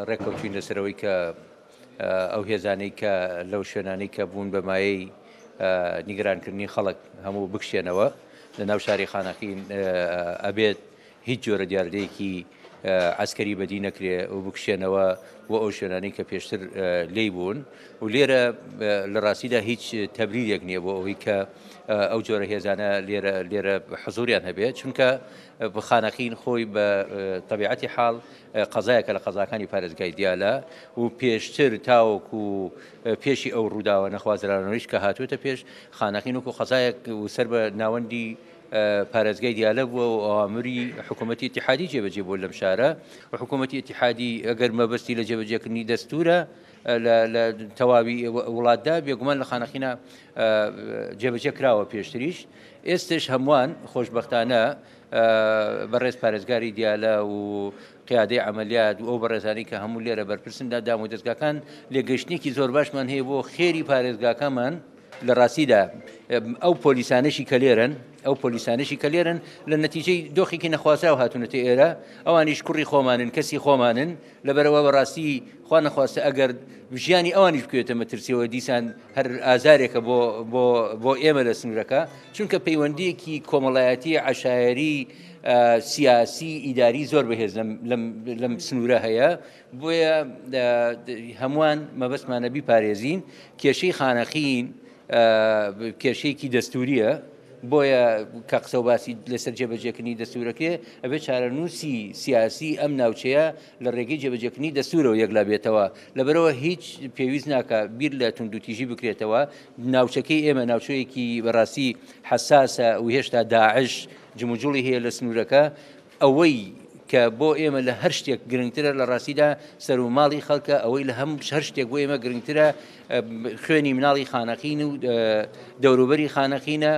ڕێککەوتوین لەسەرەوەی کە ئەو هێزانەی کە لەو شوێنانەی کە بوون بە مایەی نیگەرانکردنی خەڵک هەموو بکشێنەوە لە ناو شاری خانەخین ئەبێت هیچ جۆرە دیاردەیەکی عسکەری بەدی نەکرێ و بکشێنەوە و ئەو شوێنانی کە پێشتر لێی بوون و لێرە لە ڕاستیدا هیچ تەبریرێک نییە بۆ ئەوەی کە ئەو جۆرە هێزانە لێرە حزوریان هەبێت چونکە خانەخین خۆی بە طبیعەتی حاڵ قەزایەکە لە قەزاکانی پارێزگای دیالە و پێشتر تاوەکو پێشی ئەو ڕووداوە نەخوازرانەوەیش کە هاتوێتە پێش خانەخین وەکو قەزایەک و سەر بە ناوەندی پارێزگای دیالە بووە و ئەوامری حکوومەتی ئیتیحادی جێبەجێ بوو لەم شارە و حکوومەتی ئیتیحادی ئەگەر مەبەستی لە جێبەجێکردنی دەستورە لە تەواوی وڵاتدا بێگومان لە خانەخینە جێبەجێ کراوە پێشتریش ئێستش هەمووان خۆشبەختانە بەڕێز پارێزگاری دیالە و قیادەی عملیات و ئەو بەڕێزانی کە هەموو لێرە بەرپرسندا دام و دەستگاکان لێگەشتێکی زۆر باشمان هەیە بۆ خێری پارێزگاکەمان لە ڕاستیدا ئەو پۆلیسانشی کە لێرن لە نەتیجەی دۆخێکی نەخواسا و هاتوونەتە ئێرە ئەوانیش کوڕی خۆمانن کەسی خۆمانن لەبەرەوە بەڕاستی خوا نەخواستە ئەگەر ژیانی ئەوانیش بکوێتە مەترسیەوە دیسان هەر ئازارێکە بۆ ئێمە لە سنوورەکە چونکە پەیوەندیەکی کۆمەڵایەتی عەشایری سیاسی ئیداری زۆر بەهێز لەم سنوورە هەیە بۆیە هەمووان مەبەستمانە بیپارێزین کێشەی خانەخین کێشەیەکی دەستوریە بۆیە کە قسە و باسی لەسەر جێبەجێکردنی دەستورەکێ ئەبێت چارەنووسی سیاسی ئەم ناوچەیە لە ڕێگەی جێبەجێکردنی دەستورەوە یەکلا بێتەوە لەبەرەوە هیچ پێویست ناکە بیر لە توندوتیژی بکرێتەوە ناوچەکەی ئێمە ناوچەیەکی بەڕاستی حساسە و هێشتا داعش جموجوڵی هەیە لە سنوورەکە ئەوەی کە بۆ ئێمە لە هەر شتێک گرنگترە لە ڕاستیدا سەر و ماڵی خەڵکە ئەوەی لە هەر شتێک بۆ ئێمە گرنگترە خوێنی مناڵی خانەخین و دەوروبەری خانەخینە